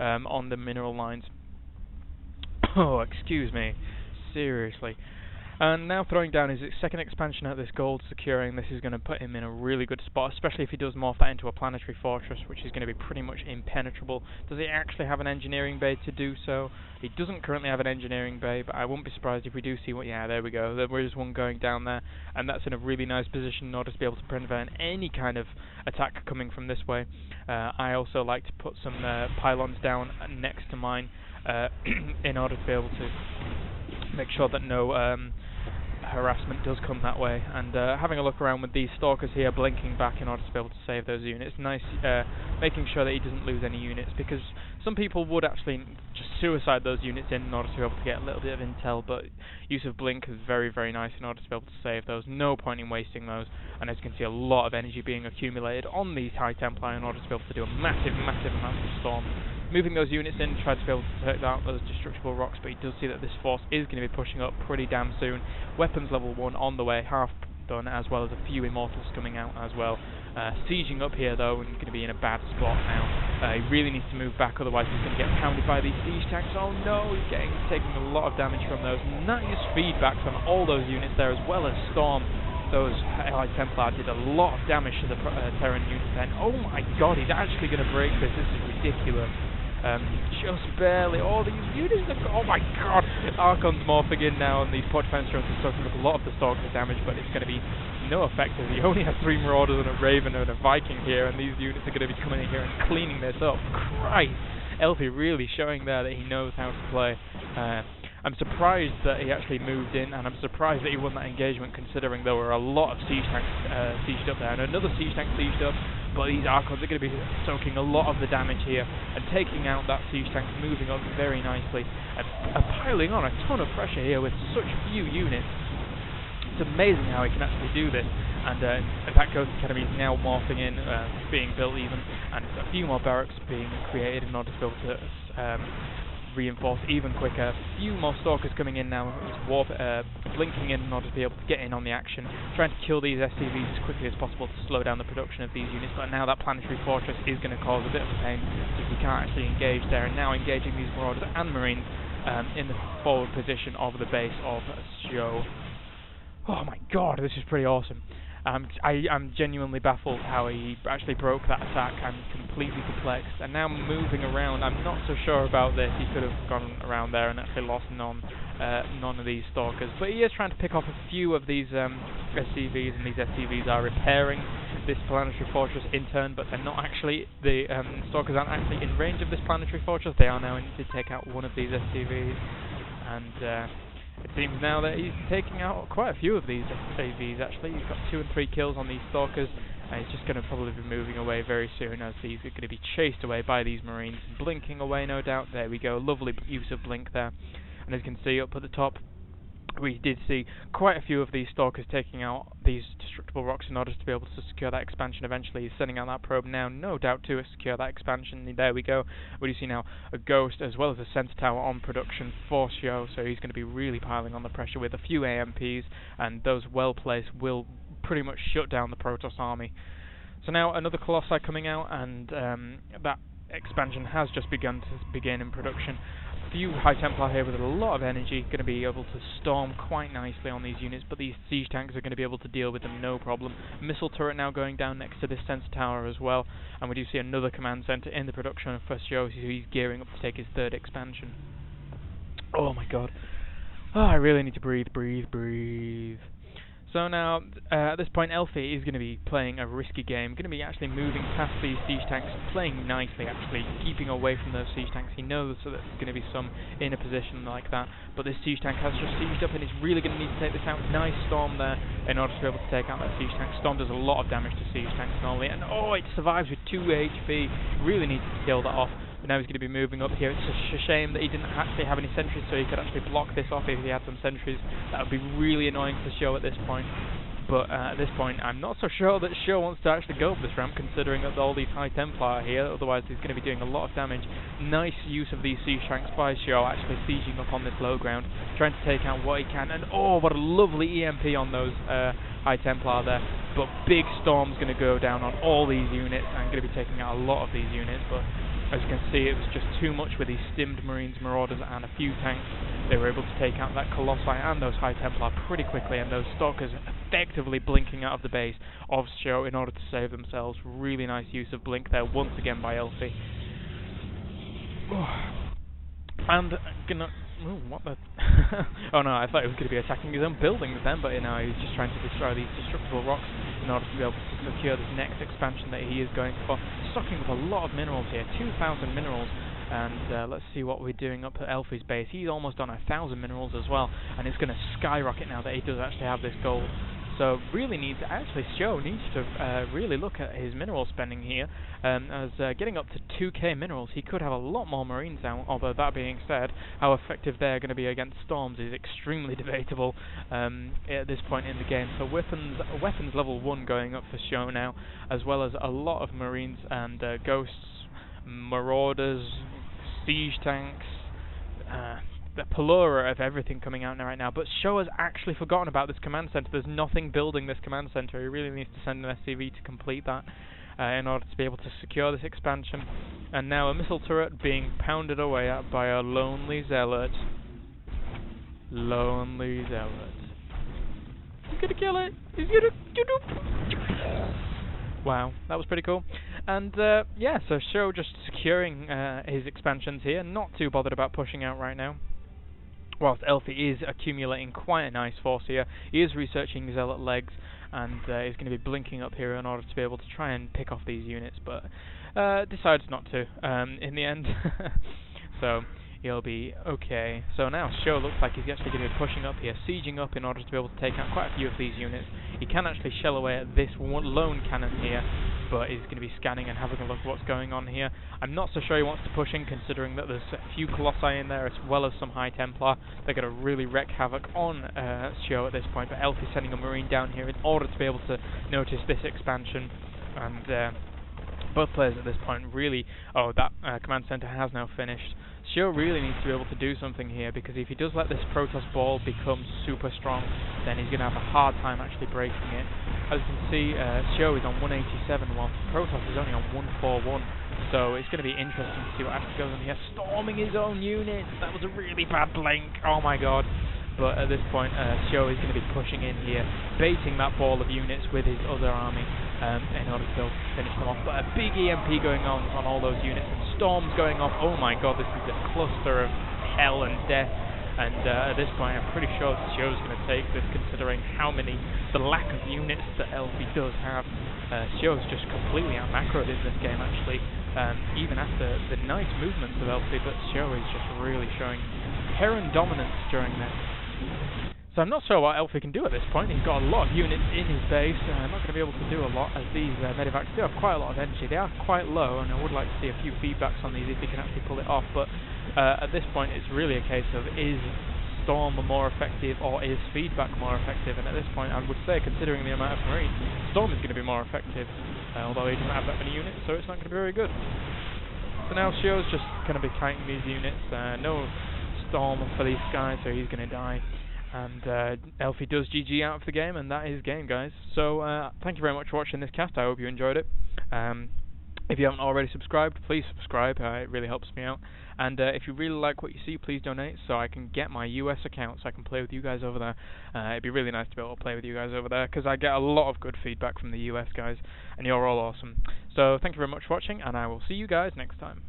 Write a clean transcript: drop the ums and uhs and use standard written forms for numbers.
on the mineral lines. Oh, excuse me. Seriously. And now throwing down his second expansion at this gold securing, this is going to put him in a really good spot, especially if he does morph that into a planetary fortress, which is going to be pretty much impenetrable. Does he actually have an engineering bay to do so? He doesn't currently have an engineering bay, but I wouldn't be surprised if we do see what... Yeah, there we go. There is one going down there, and that's in a really nice position in order to be able to prevent any kind of attack coming from this way. I also like to put some pylons down next to mine in order to be able to make sure that no... harassment does come that way, and having a look around with these stalkers here blinking back in order to be able to save those units. Nice, making sure that he doesn't lose any units, because some people would actually just suicide those units in order to be able to get a little bit of intel, but use of blink is very, very nice in order to be able to save those. No point in wasting those, and as you can see, a lot of energy being accumulated on these High Templar in order to be able to do a massive, massive amount of storm. Moving those units in, try to be able to take out those destructible rocks, but he does see that this force is going to be pushing up pretty damn soon. Weapons level 1 on the way, half done, as well as a few immortals coming out as well. Sieging up here though, and going to be in a bad spot now. He really needs to move back, otherwise he's going to get pounded by these siege tanks. Oh no, he's taking a lot of damage from those. Nice feedbacks on all those units there, as well as Storm. Those High Templar did a lot of damage to the Terran units then. Oh my god, he's actually going to break this. This is ridiculous. Just barely. All these units have got... Oh my god! Archon's morphing in now, and these Porcupine Stones are soaking up a lot of the Stalker's damage, but it's going to be no effect, as he only has 3 Marauders and a Raven and a Viking here, and these units are going to be coming in here and cleaning this up. Christ! Elfi really showing there that he knows how to play. I'm surprised that he actually moved in, and I'm surprised that he won that engagement, considering there were a lot of siege tanks sieged up there, and another siege tank sieged up, but these Archons are going to be soaking a lot of the damage here, and taking out that siege tank, moving up very nicely, and piling on a ton of pressure here with such few units. It's amazing how he can actually do this, and in fact Ghost Academy is now morphing in, being built even, and a few more barracks being created in order to be able to reinforce even quicker. A few more Stalkers coming in now, blinking in order to be able to get in on the action, trying to kill these SCVs as quickly as possible to slow down the production of these units, but now that planetary fortress is going to cause a bit of a pain, because we can't actually engage there, and now engaging these Marauders and Marines in the forward position of the base of SjoW. Oh my god, this is pretty awesome. I'm genuinely baffled how he actually broke that attack. I'm completely perplexed. And now moving around, I'm not so sure about this. He could have gone around there and actually lost none of these Stalkers. But he is trying to pick off a few of these SCVs, and these SCVs are repairing this planetary fortress in turn, but they're not actually, the Stalkers aren't actually in range of this planetary fortress. They are now in to take out one of these SCVs, and it seems now that he's taking out quite a few of these SCVs actually. He's got 2 and 3 kills on these Stalkers, and he's just going to probably be moving away very soon, as these are going to be chased away by these Marines. Blinking away, no doubt. There we go, lovely use of blink there. And as you can see up at the top, we did see quite a few of these Stalkers taking out these destructible rocks in order to be able to secure that expansion eventually. He's sending out that probe now, no doubt, to secure that expansion. There we go. We do see now a Ghost as well as a Center Tower on production for SjoW, so he's going to be really piling on the pressure with a few AMPs, and those well placed will pretty much shut down the Protoss army. So now another Colossi coming out, and that expansion has just begin in production. Few High Templar here with a lot of energy, going to be able to storm quite nicely on these units, but these siege tanks are going to be able to deal with them no problem. Missile turret now going down next to this sensor tower as well, and we do see another command center in the production of SjoW, so he's gearing up to take his 3rd expansion. Oh my god. Oh, I really need to breathe. So now, at this point, elfi is going to be playing a risky game, going to be actually moving past these siege tanks, playing nicely actually, keeping away from those siege tanks. He knows that there's going to be some in a position like that, but this siege tank has just sieged up and he's really going to need to take this out. Nice Storm there in order to be able to take out that siege tank. Storm does a lot of damage to siege tanks normally, and oh, it survives with 2 HP. Really needs to kill that off. But now he's going to be moving up here. It's a shame that he didn't actually have any sentries, so he could actually block this off if he had some sentries. That would be really annoying for SjoW at this point. But at this point, I'm not so sure that SjoW wants to actually go up this ramp, considering that all these High Templar are here. Otherwise, he's going to be doing a lot of damage. Nice use of these siege tanks by SjoW, actually sieging up on this low ground, trying to take out what he can. And oh, what a lovely EMP on those High Templar there. But big Storm's going to go down on all these units. I'm going to be taking out a lot of these units, but As you can see, it was just too much with these stimmed Marines, Marauders, and a few tanks. They were able to take out that Colossi and those High Templar pretty quickly, and those Stalkers effectively blinking out of the base of SjoW in order to save themselves. Really nice use of blink there once again by elfi. And gonna... Ooh, what the... oh no, I thought he was going to be attacking his own buildings then, but you know, he's just trying to destroy these destructible rocks in order to be able to secure this next expansion that he is going for. Stocking with a lot of minerals here, 2,000 minerals, and let's see what we're doing up at elfi's base. He's almost on 1,000 minerals as well, and it's going to skyrocket now that he does actually have this gold. So really needs, actually SjoW needs to really look at his mineral spending here, as getting up to 2k minerals, he could have a lot more Marines now, although that being said, how effective they're going to be against storms is extremely debatable at this point in the game. So weapons level 1 going up for SjoW now, as well as a lot of Marines and Ghosts, Marauders, Siege Tanks, the plethora of everything coming out right now, but SjoW has actually forgotten about this command center. There's nothing building this command center. He really needs to send an SCV to complete that in order to be able to secure this expansion. And now a missile turret being pounded away at by a lonely zealot. Lonely zealot. He's gonna kill it! He's gonna... Wow, that was pretty cool. And yeah, so SjoW just securing his expansions here, not too bothered about pushing out right now. Whilst elfi is accumulating quite a nice force here, he is researching zealot legs, and is going to be blinking up here in order to be able to try and pick off these units, but decides not to in the end. So he'll be okay. So now SjoW looks like he's actually going to be pushing up here, sieging up in order to be able to take out quite a few of these units. He can actually shell away at this one lone cannon here, but he's going to be scanning and having a look at what's going on here. I'm not so sure he wants to push in, considering that there's a few Colossi in there as well as some High Templar. They're going to really wreak havoc on SjoW at this point, but elfi's sending a Marine down here in order to be able to notice this expansion. And both players at this point really... Oh, that command center has now finished. SjoW really needs to be able to do something here, because if he does let this Protoss ball become super strong, then he's going to have a hard time actually breaking it. As you can see, SjoW is on 187, while Protoss is only on 141. So it's going to be interesting to see what actually goes on here. Storming his own units! That was a really bad blink! Oh my god! But at this point, SjoW is going to be pushing in here, baiting that ball of units with his other army in order to finish them off. But a big EMP going on all those units, and storms going off. Oh my god, this is a cluster of hell and death. And at this point, I'm pretty sure SjoW is going to take this, considering the lack of units that elfi does have. SjoW is just completely out-macroed in this game, actually, even after the nice movements of elfi, but SjoW is just really showing Terran dominance during this. So I'm not sure what elfi can do at this point. He's got a lot of units in his base, not going to be able to do a lot, as these medivacs do have quite a lot of energy. They are quite low, and I would like to see a few feedbacks on these if he can actually pull it off, but at this point it's really a case of, is Storm more effective or is feedback more effective? And at this point I would say, considering the amount of Marines, Storm is going to be more effective, although he doesn't have that many units, so it's not going to be very good. So now SjoW's just going to be kiting these units. No Storm for these guys, so he's going to die. And elfi does GG out of the game, and that is game, guys. So thank you very much for watching this cast. I hope you enjoyed it. If you haven't already subscribed, please subscribe. It really helps me out. And if you really like what you see, please donate so I can get my US account so I can play with you guys over there. It'd be really nice to be able to play with you guys over there, because I get a lot of good feedback from the US guys, and you're all awesome. So thank you very much for watching, and I will see you guys next time.